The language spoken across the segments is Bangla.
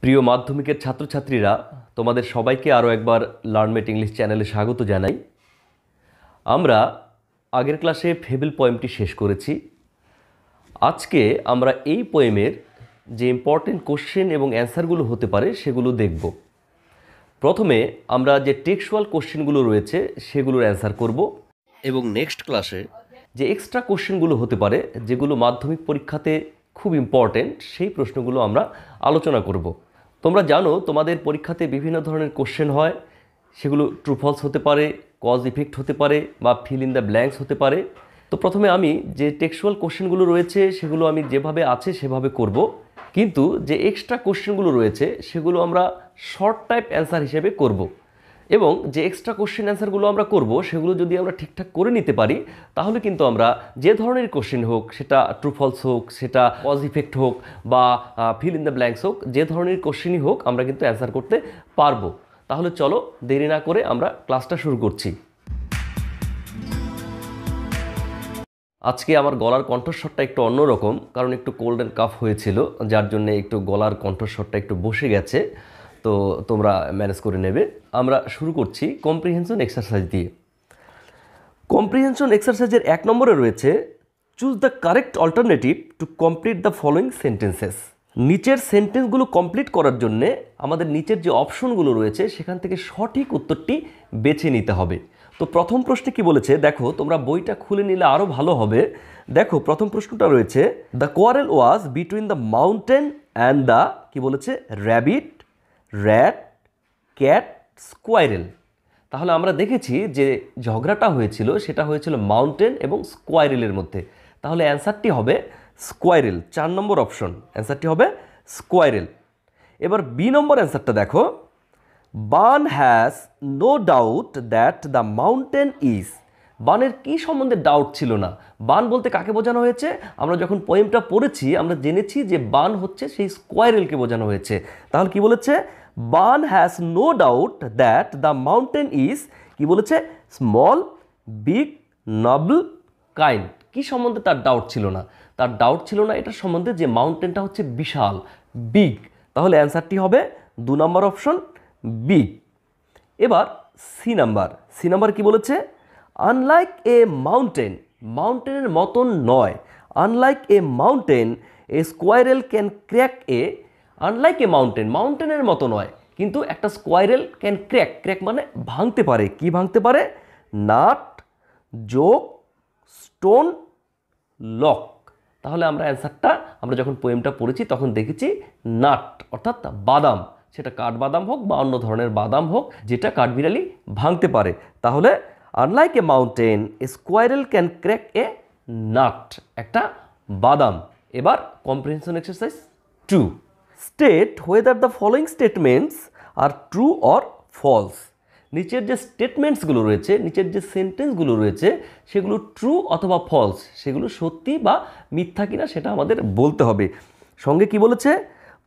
প্রিয় মাধ্যমিকের ছাত্রছাত্রীরা, তোমাদের সবাইকে আরও একবার লার্নমেট ইংলিশ চ্যানেলে স্বাগত জানাই। আমরা আগের ক্লাসে ফেবল পোয়েমটি শেষ করেছি। আজকে আমরা এই পোয়েমের যে ইম্পর্টেন্ট কোশ্চেন এবং অ্যান্সারগুলো হতে পারে সেগুলো দেখব। প্রথমে আমরা যে টেক্সচুয়াল কোশ্চেনগুলো রয়েছে সেগুলোর অ্যান্সার করব এবং নেক্সট ক্লাসে যে এক্সট্রা কোশ্চেনগুলো হতে পারে যেগুলো মাধ্যমিক পরীক্ষাতে খুব ইম্পর্টেন্ট সেই প্রশ্নগুলো আমরা আলোচনা করব। তোমরা জানো তোমাদের পরীক্ষাতে বিভিন্ন ধরনের কোশ্চেন হয়, সেগুলো ট্রু ফলস হতে পারে, কজ ইফেক্ট হতে পারে বা ফিল ইন দ্য ব্ল্যাঙ্কস হতে পারে। তো প্রথমে আমি যে টেক্সচুয়াল কোশ্চেনগুলো রয়েছে সেগুলো আমি যেভাবে আছে সেভাবে করব, কিন্তু যে এক্সট্রা কোশ্চেনগুলো রয়েছে সেগুলো আমরা শর্ট টাইপ অ্যান্সার হিসেবে করব। এবং যে এক্সট্রা কোশ্চেন অ্যান্সারগুলো আমরা করব সেগুলো যদি আমরা ঠিকঠাক করে নিতে পারি তাহলে কিন্তু আমরা যে ধরনের কোশ্চেন হোক, সেটা ট্রু ফলস হোক, সেটা কজ ইফেক্ট হোক বা ফিল ইন দ্য ব্ল্যাঙ্কস হোক, যে ধরনের কোশ্চেনই হোক আমরা কিন্তু অ্যান্সার করতে পারবো। তাহলে চলো দেরি না করে আমরা ক্লাসটা শুরু করছি। আজকে আমার গলার কণ্ঠস্বরটা একটু অন্যরকম, কারণ একটু কোল্ড অ্যান্ড কাফ হয়েছিল, যার জন্য একটু গলার কণ্ঠস্বরটা একটু বসে গেছে। তো তোমরা ম্যানেজ করে নেবে। আমরা শুরু করছি কম্প্রিহেনশন এক্সারসাইজ দিয়ে। কম্প্রিহেনশন এক্সারসাইজের 1 নম্বরে রয়েছে choose the correct alternative to complete the following sentences. নিচের সেন্টেন্সগুলো কমপ্লিট করার জন্যে আমাদের নিচের যে অপশনগুলো রয়েছে সেখান থেকে সঠিক উত্তরটি বেছে নিতে হবে। তো প্রথম প্রশ্নে কি বলেছে দেখো, তোমরা বইটা খুলে নিলে আরও ভালো হবে। দেখো প্রথম প্রশ্নটা রয়েছে the quarrel was between the mountain and the কি বলেছে র্যাবিট, র্যাট, ক্যাট, স্কোয়াইরেল। তাহলে আমরা দেখেছি যে ঝগড়াটা হয়েছিল সেটা হয়েছিল মাউন্টেন এবং স্কোয়াইরেলের মধ্যে। তাহলে অ্যান্সারটি হবে স্কোয়াইরেল, 4 নম্বর অপশন, অ্যান্সারটি হবে স্কোয়াইরেল। এবার বি নম্বর অ্যান্সারটা দেখো, Bun has no doubt that the mountain is. বানের কি সম্বন্ধে ডাউট ছিল না? বান বলতে কাকে বোঝানো হয়েছে? আমরা যখন পোয়েমটা পড়েছি আমরা জেনেছি যে বান হচ্ছে সেই স্কোয়াইরেলকে বোঝানো হয়েছে। তাহলে কি বলেছে? Bun has no doubt that the mountain is কি বলেছে? Small, big, noble, kind. কি সম্বন্ধে তার ডাউট ছিল না? তার ডাউট ছিল না এটার সম্বন্ধে যে মাউন্টেনটা হচ্ছে বিশাল, বিগ। তাহলে অ্যান্সারটি হবে 2 নম্বর অপশন, বিগ। এবার সি নাম্বার কি বলেছে? আনলাইক এ মাউন্টেন, মাউন্টেনের মতন নয়। Unlike a mountain a squirrel can crack a. Unlike a mountain, মাউন্টেনের মতো নয়, কিন্তু একটা স্কোয়াইরেল ক্যান ক্র্যাক, ক্র্যাক মানে ভাঙতে পারে। কি ভাঙতে পারে? Nut, joke, stone, lock. তাহলে আমরা অ্যান্সারটা আমরা যখন পোয়েমটা পড়েছি তখন দেখেছি নাট অর্থাৎ বাদাম, সেটা কাঠবাদাম হোক বা অন্য ধরনের বাদাম হোক, যেটা কাঠবিড়ালি ভাঙতে পারে। তাহলে unlike a mountain a squirrel can crack a nut, একটা বাদাম। এবার comprehension exercise 2, state whether the following statements are true or false. নিচের যে স্টেটমেন্টসগুলো রয়েছে, নিচের যে সেন্টেন্সগুলো রয়েছে সেগুলো ট্রু অথবা ফলস, সেগুলো সত্যি বা মিথ্যা কিনা সেটা আমাদের বলতে হবে। সঙ্গে কি বলেছে?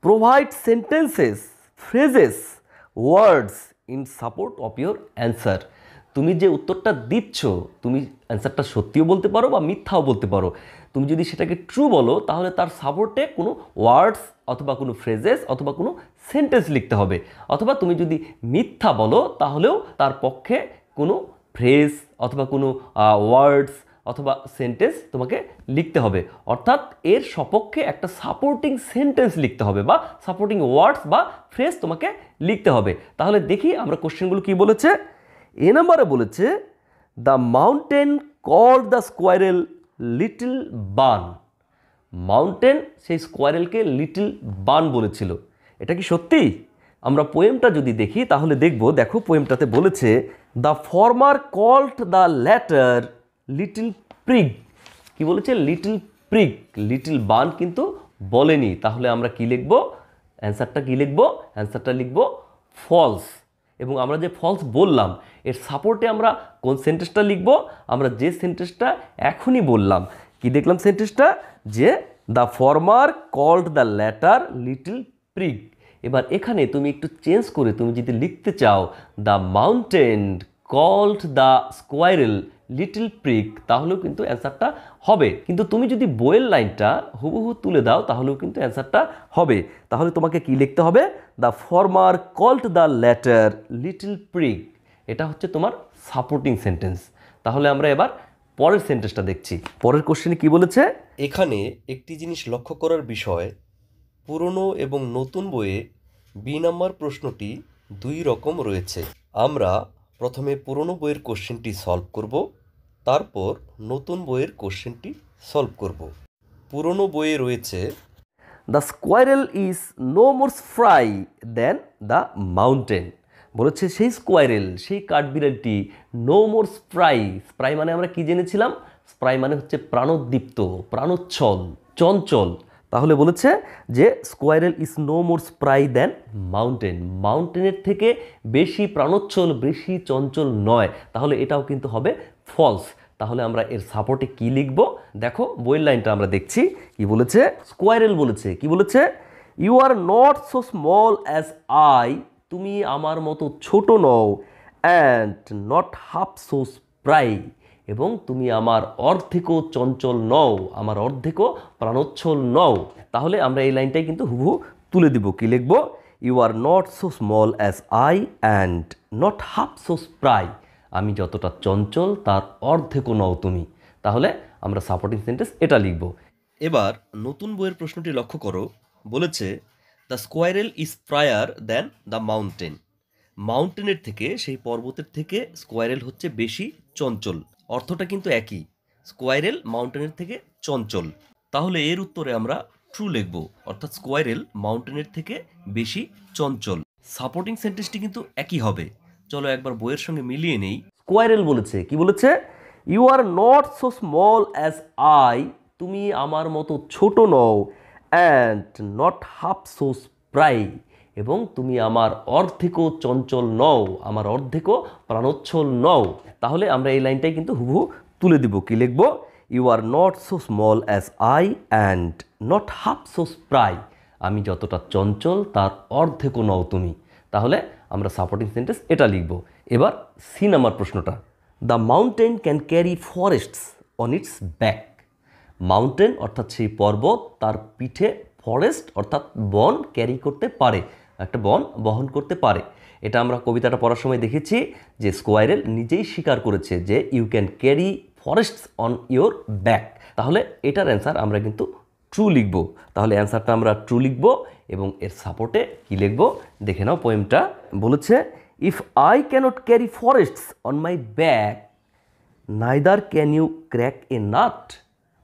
Provide sentences, phrases, words in support of your answer. তুমি যে উত্তরটা দিচ্ছ তুমি অ্যান্সারটা সত্যিও বলতে পারো বা মিথ্যাও বলতে পারো। তুমি যদি সেটাকে ট্রু বলো তাহলে তার সাপোর্টে কোনো ওয়ার্ডস অথবা কোনো ফ্রেজেস অথবা কোনো সেন্টেন্স লিখতে হবে, অথবা তুমি যদি মিথ্যা বলো তাহলেও তার পক্ষে কোনো ফ্রেজ অথবা কোনো ওয়ার্ডস অথবা সেন্টেন্স তোমাকে লিখতে হবে। অর্থাৎ এর সপক্ষে একটা সাপোর্টিং সেন্টেন্স লিখতে হবে বা সাপোর্টিং ওয়ার্ডস বা ফ্রেজ তোমাকে লিখতে হবে। তাহলে দেখি আমরা কোশ্চেনগুলো কি বলেছে। এ নাম্বারে বলেছে the mountain called the squirrel little bun. Mountain সেই স্কোয়ারেলকে লিটল বান বলেছিল। এটা কি সত্যি? আমরা পোয়েমটা যদি দেখি তাহলে দেখব, দেখো পোয়েমটাতে বলেছে the former called the latter little prig. কি বলেছে? লিটল প্রিগ, লিটল বান কিন্তু বলেনি। তাহলে আমরা কি লিখব? অ্যান্সারটা কি লিখব? অ্যান্সারটা লিখব ফলস। এবং আমরা যে ফলস বললাম এর সাপোর্টে আমরা কোন সেন্টেন্সটা লিখব? আমরা যে সেন্টেন্সটা এখনই বললাম। কি দেখলাম সেন্টেন্সটা? যে the former called the latter little prig. এবার এখানে তুমি একটু চেঞ্জ করে তুমি যদি লিখতে চাও the mountain called the squirrel little prig, তাহলেও কিন্তু অ্যান্সারটা হবে। কিন্তু তুমি যদি বইয়ের লাইনটা হুবহু তুলে দাও তাহলেও কিন্তু অ্যান্সারটা হবে। তাহলে তোমাকে কি লিখতে হবে? The former called the latter little prig. এটা হচ্ছে তোমার সাপোর্টিং সেন্টেন্স। তাহলে আমরা এবার পরের সেন্টেন্সটা দেখছি। পরের কোশ্চেনে কি বলেছে? এখানে একটি জিনিস লক্ষ্য করার বিষয়, পুরনো এবং নতুন বইয়ে বি নাম্বার প্রশ্নটি দুই রকম রয়েছে। আমরা প্রথমে পুরনো বইয়ের কোশ্চেনটি সলভ করব, তারপর নতুন বইয়ের কোশ্চেনটি সলভ করব। পুরনো বইয়ে রয়েছে the squirrel is no more spry than the mountain. বলেছে সেই স্কোয়ারেল, সেই কাঠবিড়ালটি নো মোর স্প্রাই। স্প্রাই মানে আমরা কি জেনেছিলাম? স্প্রাই মানে হচ্ছে প্রাণোদ্দীপ্ত, প্রাণোচ্ছল, চঞ্চল। তাহলে বলেছে যে squirrel is no more spry than mountain, মাউন্টেনের থেকে বেশি প্রাণোচ্ছল, বেশি চঞ্চল নয়। তাহলে এটাও কিন্তু হবে ফলস। তাহলে আমরা এর সাপোর্টে কি লিখব? দেখো বইয়ের লাইনটা আমরা দেখছি কি বলেছে। স্কোয়ারেল বলেছে, কি বলেছে? You are not so small as I, তুমি আমার মতো ছোট নও, and not half so spry, এবং তুমি আমার অর্ধেকও চঞ্চল নও, আমার অর্ধেকও প্রাণোচ্ছল নও। তাহলে আমরা এই লাইনটাই কিন্তু হুবহু তুলে দিব। কি লিখব? You are not so small as I and not half so spry, আমি যতটা চঞ্চল তার অর্ধেকও নও তুমি। তাহলে আমরা সাপোর্টিং সেন্টেন্স এটা লিখব। এবার নতুন বইয়ের প্রশ্নটি লক্ষ্য করো। বলেছে the squirrel is spryer than the mountain, মাউন্টেনের থেকে, সেই পর্বতের থেকে স্কোয়ারেল হচ্ছে বেশি চঞ্চল। অর্থটা কিন্তু একই, স্কোয়ারেল মাউন্টেনের থেকে চঞ্চল। তাহলে এর উত্তরে আমরা ট্রু লিখব, অর্থাৎ স্কোয়ারেল মাউন্টেনের থেকে বেশি চঞ্চল। সাপোর্টিং সেন্টেন্সটি কিন্তু একই হবে। চলো একবার বইয়ের সঙ্গে মিলিয়ে নেই। স্কোয়ারেল বলেছে, কি বলেছে? You are not so small as I, তুমি আমার মতো ছোট নও, and not half so spry, এবং তুমি আমার অর্ধেকও চঞ্চল নও, আমার অর্ধেকও প্রাণোচ্ছল নও। তাহলে আমরা এই লাইনটাই কিন্তু হুবহু তুলে দিব। কি লিখব? You are not so small as I and not half so spry, আমি যতটা চঞ্চল তার অর্ধেকও নও তুমি। তাহলে আমরা সাপোর্টিং সেন্টেন্স এটা লিখব। এবার সি নাম্বার প্রশ্নটা, the mountain can carry forests on it's back. Mountain অর্থাৎ সেই পর্বত, তার পিঠে ফরেস্ট অর্থাৎ বন ক্যারি করতে পারে, একটা বন বহন করতে পারে। এটা আমরা কবিতাটা পড়ার সময় দেখেছি যে স্কোয়ারেল নিজেই স্বীকার করেছে যে you can carry forests on your back. তাহলে এটার অ্যান্সার আমরা কিন্তু ট্রু লিখব। তাহলে অ্যান্সারটা আমরা ট্রু লিখব এবং এর সাপোর্টে কি লিখব দেখে নাও। পোয়েমটা বলেছে if I cannot carry forests on my back neither can you crack a nut.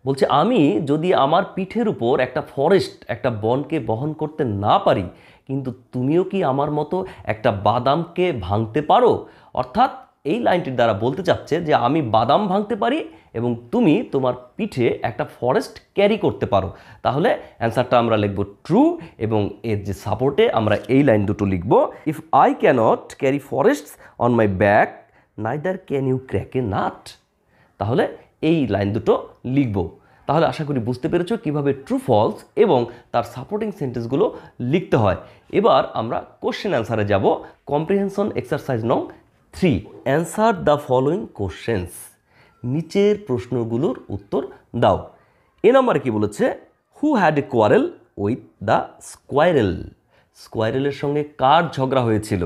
বলছে আমি যদি আমার পিঠের উপর একটা ফরেস্ট, একটা বনকে বহন করতে না পারি, কিন্তু তুমিও কি আমার মতো একটা বাদামকে ভাঙতে পারো? অর্থাৎ এই লাইনটির দ্বারা বলতে চাচ্ছে যে আমি বাদাম ভাঙতে পারি এবং তুমি তোমার পিঠে একটা ফরেস্ট ক্যারি করতে পারো। তাহলে অ্যান্সারটা আমরা লিখব ট্রু এবং এর যে সাপোর্টে আমরা এই লাইন দুটো লিখব, if I cannot carry forests on my back neither can you crack a nut. তাহলে এই লাইন দুটো লিখব। তাহলে আশা করি বুঝতে পেরেছো কিভাবে ট্রু ফলস এবং তার সাপোর্টিং সেন্টেন্সগুলো লিখতে হয়। এবার আমরা কোশ্চেন অ্যান্সারে যাব। কম্প্রিহেনশন এক্সারসাইজ নং 3, অ্যান্সার দ্য ফলোয়িং কোশ্চেন্স। নিচের প্রশ্নগুলোর উত্তর দাও। এ নাম্বারে কি বলেছে? Who had a quarrel with the squirrel. স্কোয়ারেলের সঙ্গে কার ঝগড়া হয়েছিল?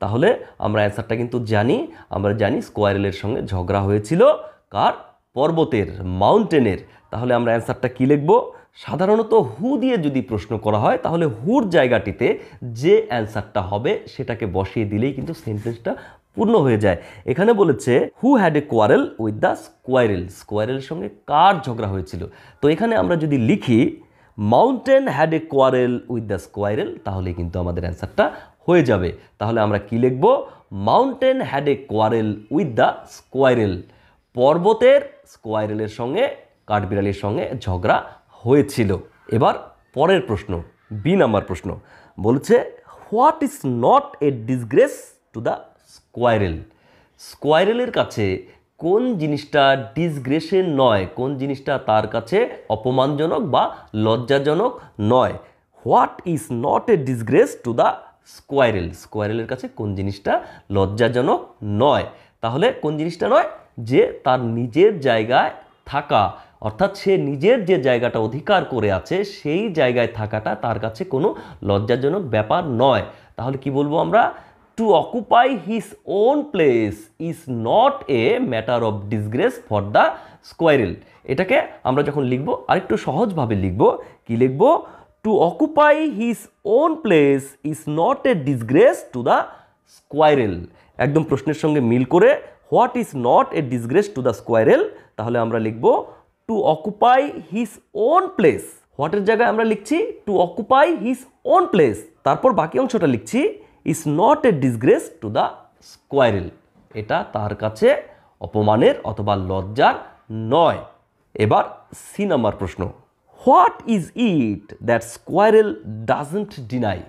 তাহলে আমরা অ্যান্সারটা কিন্তু জানি। আমরা জানি স্কোয়ারেলের সঙ্গে ঝগড়া হয়েছিল কার? পর্বতের, মাউন্টেনের। তাহলে আমরা অ্যান্সারটা কী লিখব? সাধারণত হু দিয়ে যদি প্রশ্ন করা হয় তাহলে হুর জায়গাটিতে যে অ্যান্সারটা হবে সেটাকে বসিয়ে দিলেই কিন্তু সেন্টেন্সটা পূর্ণ হয়ে যায়। এখানে বলেছে who had a quarrel with the squirrel. স্কোয়ারেলের সঙ্গে কার ঝগড়া হয়েছিল? তো এখানে আমরা যদি লিখি mountain had a quarrel with the squirrel, তাহলে কিন্তু আমাদের অ্যান্সারটা হয়ে যাবে। তাহলে আমরা কি লিখব? Mountain had a quarrel with the squirrel. পর্বতের স্কোয়ারেলের সঙ্গে, কাঠবিড়ালির সঙ্গে ঝগড়া হয়েছিল। এবার পরের প্রশ্ন, বি নাম্বার প্রশ্ন বলেছে what is not a disgrace to the squirrel. স্কোয়ারেলের কাছে কোন জিনিসটা ডিসগ্রেসের নয়, কোন জিনিসটা তার কাছে অপমানজনক বা লজ্জাজনক নয়? What is not a disgrace to the squirrel. স্কোয়ারেলের কাছে কোন জিনিসটা লজ্জাজনক নয়? তাহলে কোন জিনিসটা নয়? যে তার নিজের জায়গায় থাকা, অর্থাৎ সে নিজের যে জায়গাটা অধিকার করে আছে সেই জায়গায় থাকাটা তার কাছে কোনো লজ্জাজনক ব্যাপার নয়। তাহলে কি বলবো আমরা? To occupy his own place is not a matter of disgrace for the squirrel. এটাকে আমরা যখন লিখবো আরেকটু সহজভাবে লিখবো। কি লিখবো? To occupy his own place is not a disgrace to the squirrel. একদম প্রশ্নের সঙ্গে মিল করে what is not a disgrace to the squirrel, তাহলে আমরা লিখবো to occupy his own place. হোয়াটের জায়গায় আমরা লিখছি to occupy his own place, তারপর বাকি অংশটা লিখছি is not a disgrace to the squirrel. এটা তার কাছে অপমানের অথবা লজ্জার নয়। এবার সি নাম্বার প্রশ্ন, what is it that squirrel doesn't deny?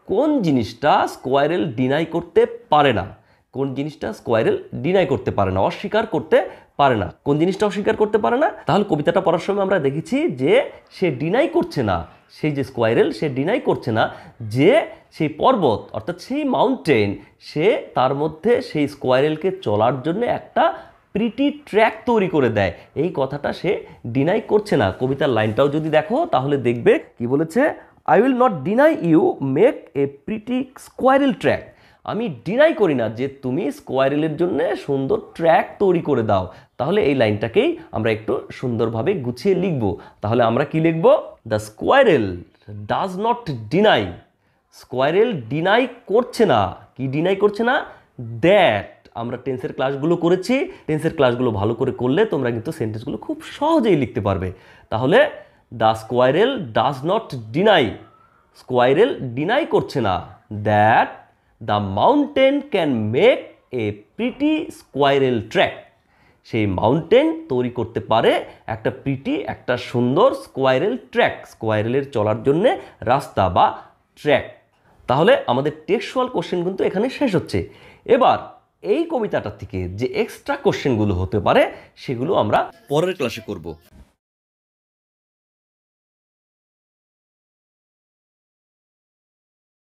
কোন জিনিসটা স্কোয়ারেল ডিনাই করতে পারে না? কোন জিনিসটা স্কোয়ারেল ডিনাই করতে পারে না, অস্বীকার করতে পারে না? কোন জিনিসটা অস্বীকার করতে পারে না? তাহলে কবিতাটা পড়ার সময় আমরা দেখেছি যে সে ডিনাই করছে না, সেই যে স্কোয়ারেল সে ডিনাই করছে না যে সেই পর্বত অর্থাৎ সেই মাউন্টেন, সে তার মধ্যে সেই স্কোয়ারেলকে চলার জন্য একটা প্রিটি ট্র্যাক তৈরি করে দেয়, এই কথাটা সে ডিনাই করছে না। কবিতার লাইনটাও যদি দেখো তাহলে দেখবে কি বলেছে, I will not deny you make a pretty squirrel track. আমি ডিনাই করি না যে তুমি স্কোয়ারেলের জন্য সুন্দর ট্র্যাক তৈরি করে দাও। তাহলে এই লাইনটাকেই আমরা একটু সুন্দরভাবে গুছিয়ে লিখব। তাহলে আমরা কি লিখব? The squirrel does not deny. Squirrel deny করছে না। কি ডিনাই করছে না? দ্যাট। আমরা টেন্সের ক্লাসগুলো করেছি, টেন্সের ক্লাসগুলো ভালো করে করলে তোমরা কিন্তু সেন্টেন্সগুলো খুব সহজেই লিখতে পারবে। তাহলে the squirrel does not deny, squirrel deny করছে না that the mountain can make a pretty squirrel track. সেই মাউন্টেন তৈরি করতে পারে একটা প্রিটি, একটা সুন্দর স্কোয়ারেল ট্র্যাক, স্কোয়ারেলের চলার জন্যে রাস্তা বা ট্র্যাক। তাহলে আমাদের টেক্সচুয়াল কোশ্চেন কিন্তু এখানে শেষ হচ্ছে। এবার এই কবিতাটা থেকে যে এক্সট্রা কোশ্চেনগুলো হতে পারে সেগুলো আমরা পরের ক্লাসে করব।